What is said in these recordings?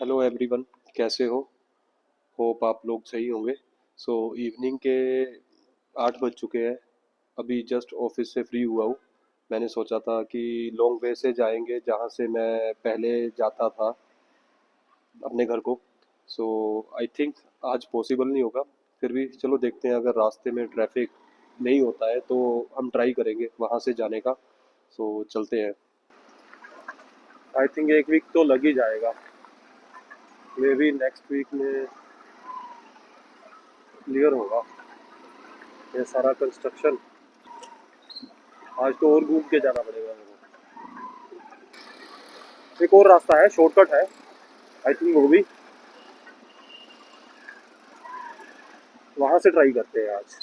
Hello everyone, कैसे हो? Hope आप लोग सही होंगे। सो इवनिंग के 8 बज चुके हैं। अभी जस्ट ऑफिस से फ्री हुआ हूँ। मैंने सोचा था कि लॉन्ग वे से जाएंगे जहाँ से मैं पहले जाता था अपने घर को। सो आई थिंक आज पॉसिबल नहीं होगा। फिर भी चलो देखते हैं, अगर रास्ते में ट्रैफिक नहीं होता है तो हम ट्राई करेंगे वहाँ से जाने का। सो चलते हैं। आई थिंक एक वीक तो लग ही जाएगा। मे बी नेक्स्ट वीक में क्लियर होगा ये सारा कंस्ट्रक्शन। आज तो और घूम के जाना पड़ेगा मेरे को। एक और रास्ता है, शॉर्टकट है। आई थिंक वो भी वहां से ट्राई करते हैं आज।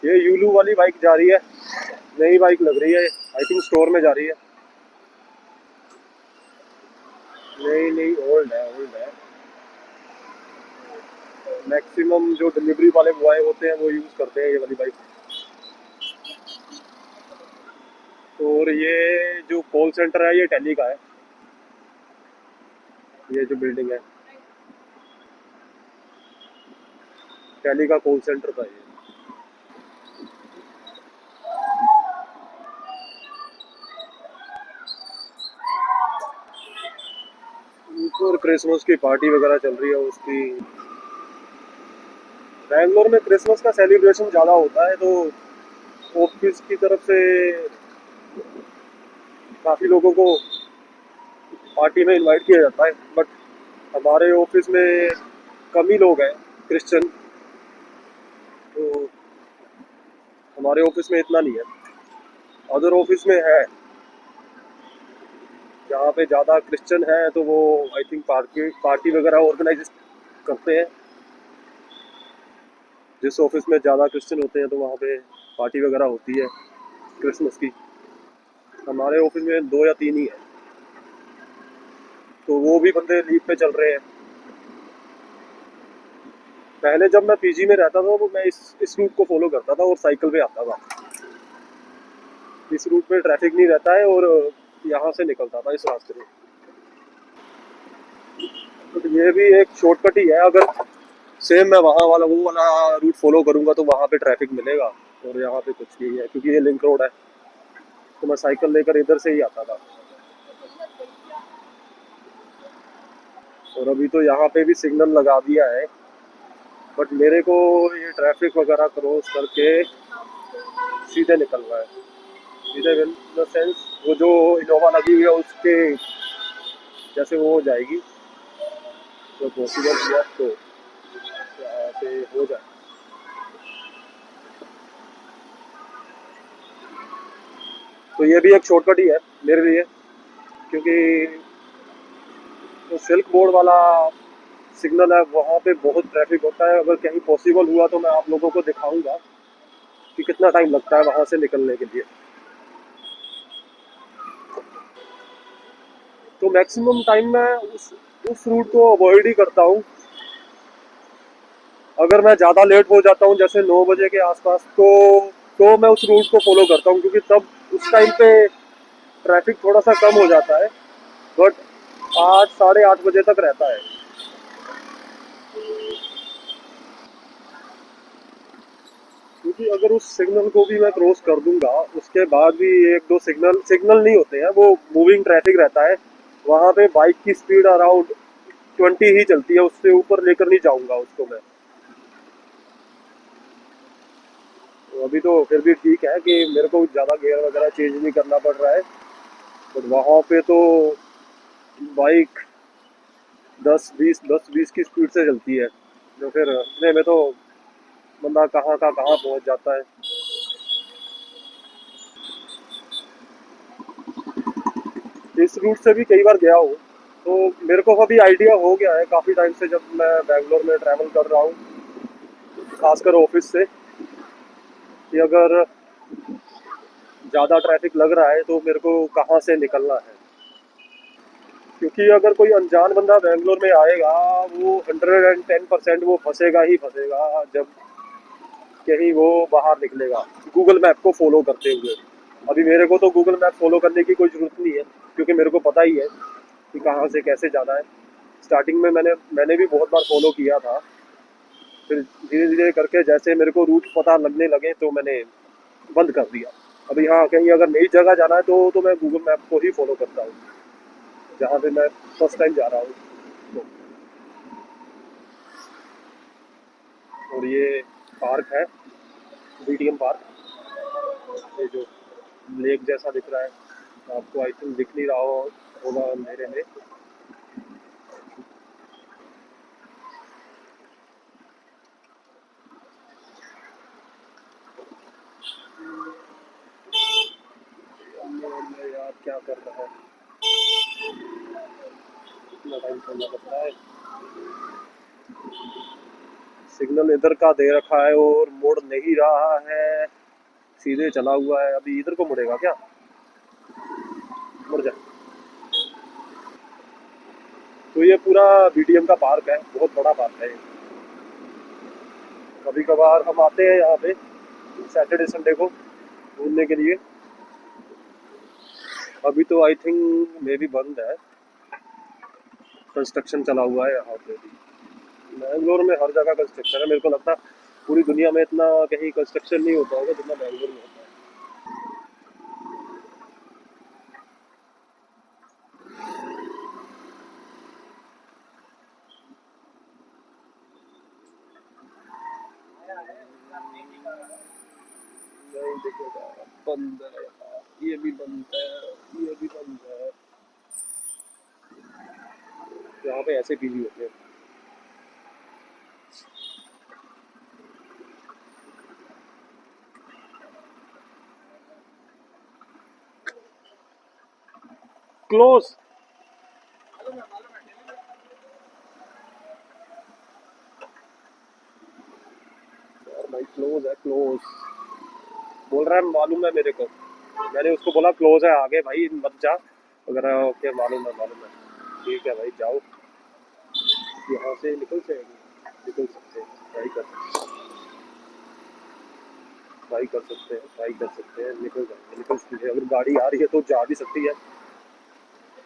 ये यूलू वाली बाइक जा रही है, नई बाइक लग रही है। आई थिंक स्टोर में जा रही है। नहीं नहीं, ओल्ड है, ओल्ड है। मैक्सिमम जो डिलीवरी वाले बॉय होते हैं वो यूज करते हैं ये वाली बाइक। और ये जो कॉल सेंटर है ये टेली का है। ये जो बिल्डिंग है टेली का कॉल सेंटर था ये। और क्रिसमस की पार्टी वगैरह चल रही है उसकी। बैंगलोर में क्रिसमस का सेलिब्रेशन ज़्यादा होता है, तो ऑफिस की तरफ से काफ़ी लोगों को पार्टी में इनवाइट किया जाता है। बट हमारे ऑफिस में कम ही लोग हैं क्रिश्चियन, तो हमारे ऑफिस में इतना नहीं है। अदर ऑफिस में है, जहाँ पे ज़्यादा क्रिश्चियन है तो वो आई थिंक पार्टी पार्टी वगैरह ऑर्गेनाइज करते हैं। जिस ऑफिस में ज़्यादा क्रिश्चियन होते हैं तो वहाँ पे पार्टी वगैरह होती है क्रिसमस की। हमारे ऑफिस में दो या तीन ही है, तो वो भी बंदे लीव पे चल रहे हैं। पहले जब मैं पीजी में रहता था तो मैं इस रूट को फॉलो करता था और साइकिल पे आता था। इस रूट पे ट्रैफिक नहीं रहता है और यहाँ से निकलता था इस रास्ते में। तो ये भी एक शॉर्टकट ही है। अगर सेम मैं वहाँ वाला वो वाला रूट फॉलो करूँगा तो वहाँ पे ट्रैफिक मिलेगा, और यहाँ पे कुछ नहीं है क्योंकि ये लिंक रोड है। तो मैं साइकिल लेकर इधर से ही आता था। और अभी तो यहाँ पे भी सिग्नल लगा दिया है, बट मेरे को ये ट्रैफिक वगैरह क्रॉस करके सीधे निकलना है। सीधे इन द सेंस वो जो इनोवा लगी हुई है उसके जैसे वो हो जाएगी, तो पॉसिबल हुआ तो यहाँ पे हो जाए। तो ये भी एक शॉर्टकट ही है मेरे लिए, क्योंकि जो सिल्क बोर्ड वाला सिग्नल है वहाँ पे बहुत ट्रैफिक होता है। अगर कहीं पॉसिबल हुआ तो मैं आप लोगों को दिखाऊंगा कि कितना टाइम लगता है वहाँ से निकलने के लिए। तो मैक्सिमम टाइम मैं उस रूट को अवॉइड ही करता हूँ। अगर मैं ज़्यादा लेट हो जाता हूँ जैसे 9 बजे के आसपास, तो मैं उस रूट को फॉलो करता हूँ, क्योंकि तब उस टाइम पे ट्रैफिक थोड़ा सा कम हो जाता है। बट 8 साढ़े 8 बजे तक रहता है। क्योंकि अगर उस सिग्नल को भी मैं क्रॉस कर दूंगा उसके बाद भी एक दो सिग्नल सिग्नल नहीं होते हैं, वो मूविंग ट्रैफिक रहता है। वहाँ पे बाइक की स्पीड अराउंड 20 ही चलती है, उससे ऊपर लेकर नहीं जाऊंगा उसको मैं। तो अभी तो फिर भी ठीक है कि मेरे को ज़्यादा गियर वगैरह चेंज नहीं करना पड़ रहा है। बट वहाँ पे तो बाइक 10 20 की स्पीड से चलती है, तो फिर इतने में तो बंदा कहाँ का कहाँ पहुँच जाता है। इस रूट से भी कई बार गया हूँ, तो मेरे को अभी आइडिया हो गया है काफ़ी टाइम से, जब मैं बैंगलोर में ट्रैवल कर रहा हूँ खासकर ऑफिस से, कि अगर ज़्यादा ट्रैफिक लग रहा है तो मेरे को कहाँ से निकलना है। क्योंकि अगर कोई अनजान बंदा बैंगलोर में आएगा, वो 110% वो फंसेगा ही फंसेगा जब कहीं वो बाहर निकलेगा गूगल मैप को फॉलो करते हुए। अभी मेरे को तो गूगल मैप फॉलो करने की कोई ज़रूरत नहीं है, क्योंकि मेरे को पता ही है कि कहाँ से कैसे जाना है। स्टार्टिंग में मैंने भी बहुत बार फॉलो किया था, फिर धीरे धीरे करके जैसे मेरे को रूट पता लगने लगे तो मैंने बंद कर दिया। अभी हाँ, कहीं अगर नई जगह जाना है तो मैं गूगल मैप को ही फॉलो करता हूँ, जहाँ पे मैं फर्स्ट टाइम जा रहा हूँ तो। और ये पार्क है, बीटीएम पार्क, ये जो लेक जैसा दिख रहा है आपको, आई थिंक दिख नहीं रहा होगा अंधेरे में। ये यार क्या कर रहा है, इतना टाइम करना पड़ रहा है। सिग्नल इधर का दे रखा है और मुड़ नहीं रहा है, सीधे चला हुआ है। अभी इधर को मुड़ेगा क्या? मुड़ जाए। तो ये पूरा बीटीएम का पार्क है, बहुत बड़ा पार्क है ये। कभी कभार हम आते हैं यहाँ पे सैटरडे संडे को घूमने के लिए। अभी तो आई थिंक मे भी बंद है, कंस्ट्रक्शन चला हुआ है यहाँ पे भी। बैंगलोर में हर जगह कंस्ट्रक्शन है, मेरे को लगता है पूरी दुनिया में इतना कहीं कंस्ट्रक्शन नहीं होता होगा जितना बैंगलोर में होता है। नहीं दिखेगा, बंद है यार, ये भी बंद है, ये भी बंद है। यहाँ पे ऐसे बिजी होते हैं। क्लोज। यार भाई क्लोज है, क्लोज बोल रहा है, मालूम है मेरे को। मैंने उसको बोला क्लोज है आगे भाई मत जा, अगर ओके मालूम है मालूम है, ठीक है भाई जाओ। यहाँ से निकल जाएगी, निकल सकते हैं, ट्राई कर सकते हैं, ट्राई कर सकते हैं, ट्राई कर सकते हैं, निकल जाएंगे, निकल सकते हैं। अगर गाड़ी आ रही है तो जा भी सकती है।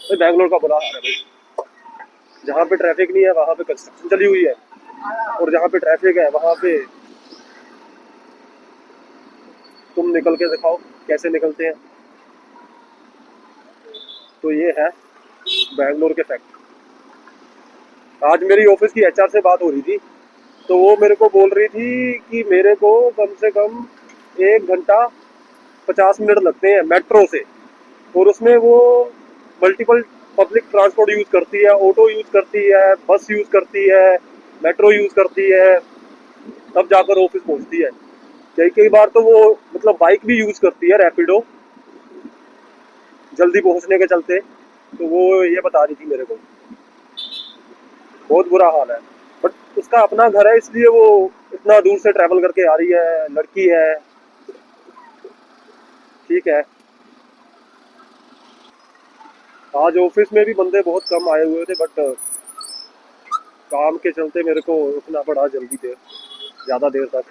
भाई बैंगलोर का बुरा हाल है भाई, जहाँ पे ट्रैफिक नहीं है वहाँ पे कंस्ट्रक्शन चली हुई है, और जहाँ पे ट्रैफिक है वहाँ पे तुम निकल के दिखाओ कैसे निकलते हैं। तो ये है बैंगलोर के फैक्ट। आज मेरी ऑफिस की एचआर से बात हो रही थी, तो वो मेरे को बोल रही थी कि मेरे को कम से कम 1 घंटा 50 मिनट लगते हैं मेट्रो से, और उसमें वो मल्टीपल पब्लिक ट्रांसपोर्ट यूज करती है, ऑटो यूज करती है, बस यूज करती है, मेट्रो यूज करती है, तब जाकर ऑफिस पहुंचती है। कई कई बार तो वो मतलब बाइक भी यूज करती है, रैपिडो, जल्दी पहुंचने के चलते। तो वो ये बता रही थी मेरे को, बहुत बुरा हाल है। बट उसका अपना घर है इसलिए वो इतना दूर से ट्रैवल करके आ रही है, लड़की है, ठीक है। आज ऑफिस में भी बंदे बहुत कम आए हुए थे, बट काम के चलते मेरे को रुकना पड़ा जल्दी देर, ज़्यादा देर तक।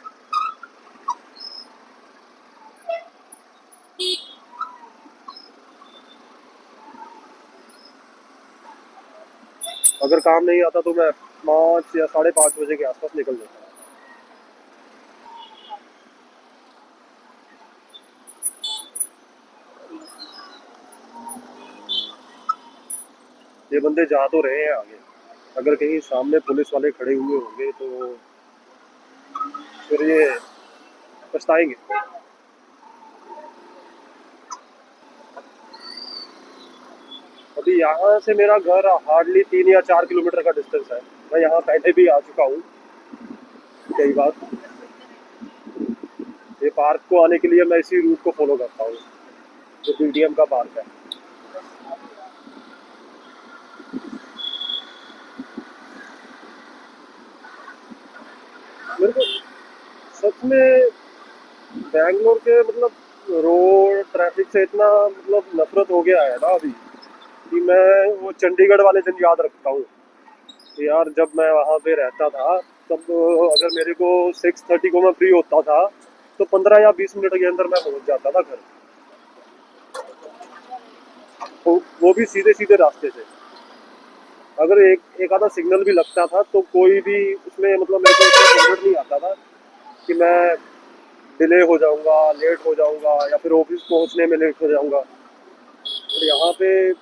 अगर काम नहीं आता तो मैं 5 या 5:30 बजे के आसपास निकल जाता। ये बंदे जा तो रहे हैं आगे, अगर कहीं सामने पुलिस वाले खड़े हुए होंगे तो फिर ये पछताएंगे। अभी यहाँ से मेरा घर हार्डली 3 या 4 किलोमीटर का डिस्टेंस है। मैं यहाँ पहले भी आ चुका हूँ कई बार। ये पार्क को आने के लिए मैं इसी रूट को फॉलो करता हूँ, जो पीटीएम का पार्क है। मेरे को सच में बैंगलोर के मतलब रोड ट्रैफिक से इतना मतलब नफरत हो गया है ना अभी, कि मैं वो चंडीगढ़ वाले दिन याद रखता हूँ कि यार जब मैं वहाँ पे रहता था, तब अगर मेरे को 6:30 को मैं फ्री होता था तो 15 या 20 मिनट के अंदर मैं पहुँच जाता था घर। वो भी सीधे सीधे रास्ते से। अगर एक एक आधा सिग्नल भी लगता था तो कोई भी उसमें मतलब मेरे को इतना झंझट नहीं आता था कि मैं डिले हो जाऊंगा, लेट हो जाऊंगा या फिर ऑफिस पहुंचने में लेट हो जाऊंगा। और यहाँ पे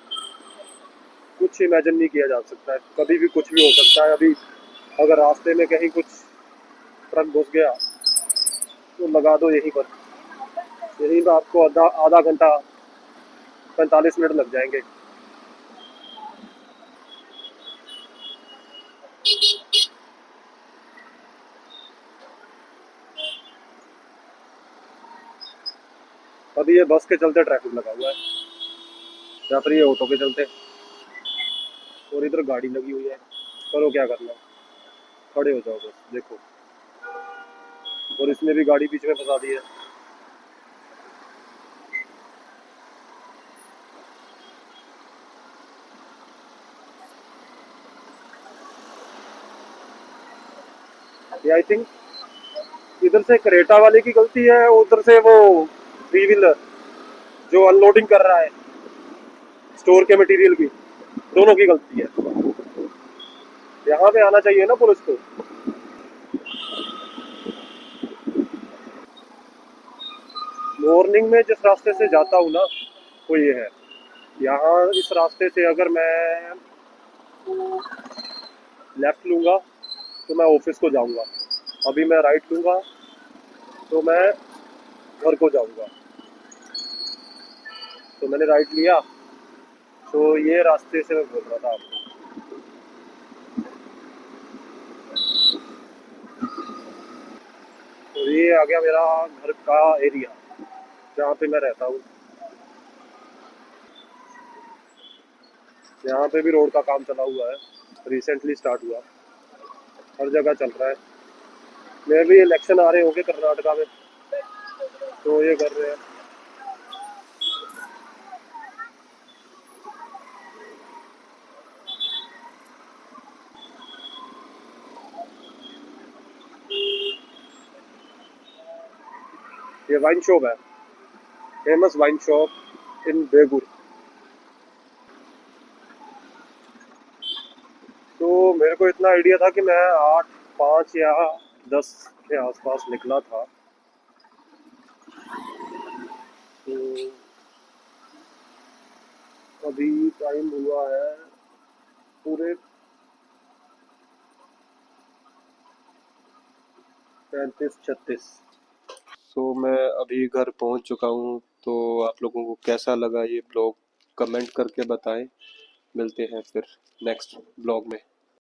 कुछ इमेजिन नहीं किया जा सकता है, कभी भी कुछ भी हो सकता है। अभी अगर रास्ते में कहीं कुछ ट्रक घुस गया तो लगा दो यहीं पर, यहीं पर आपको आधा आधा घंटा 45 मिनट लग जाएंगे। अभी ये बस के चलते ट्रैफिक लगा हुआ है या फिर ये ऑटो के चलते, और इधर गाड़ी लगी हुई है। करो क्या करना, खड़े हो जाओ बस, देखो। और इसने भी गाड़ी बीच में फंसा दी है। ये आई थिंक इधर से क्रेटा वाले की गलती है, उधर से वो थ्री व्हीलर जो अनलोडिंग कर रहा है स्टोर के मटेरियल की, दोनों की गलती है। यहाँ पे आना चाहिए ना पुलिस को। मॉर्निंग में जिस रास्ते से जाता हूँ ना वो ये है, यहाँ इस रास्ते से अगर मैं लेफ्ट लूँगा तो मैं ऑफिस को जाऊँगा, अभी मैं राइट लूँगा तो मैं घर को जाऊँगा। तो मैंने राइट लिया, तो ये रास्ते से मैं बोल रहा था आपको। तो ये आ गया मेरा घर का एरिया जहाँ पे मैं रहता हूँ। यहाँ पे भी रोड का काम चला हुआ है, रिसेंटली स्टार्ट हुआ, हर जगह चल रहा है। मैं भी इलेक्शन आ रहे होंगे कर्नाटका में तो ये कर रहे हैं। ये वाइन शॉप है, famous wine shop in Begur. तो मेरे को इतना आइडिया था कि मैं 8, 5 या 10 के आसपास निकला था। तो अभी टाइम हुआ है पूरे 35-36। सो मैं अभी घर पहुंच चुका हूं। तो आप लोगों को कैसा लगा ये ब्लॉग, कमेंट करके बताएं। मिलते हैं फिर नेक्स्ट ब्लॉग में।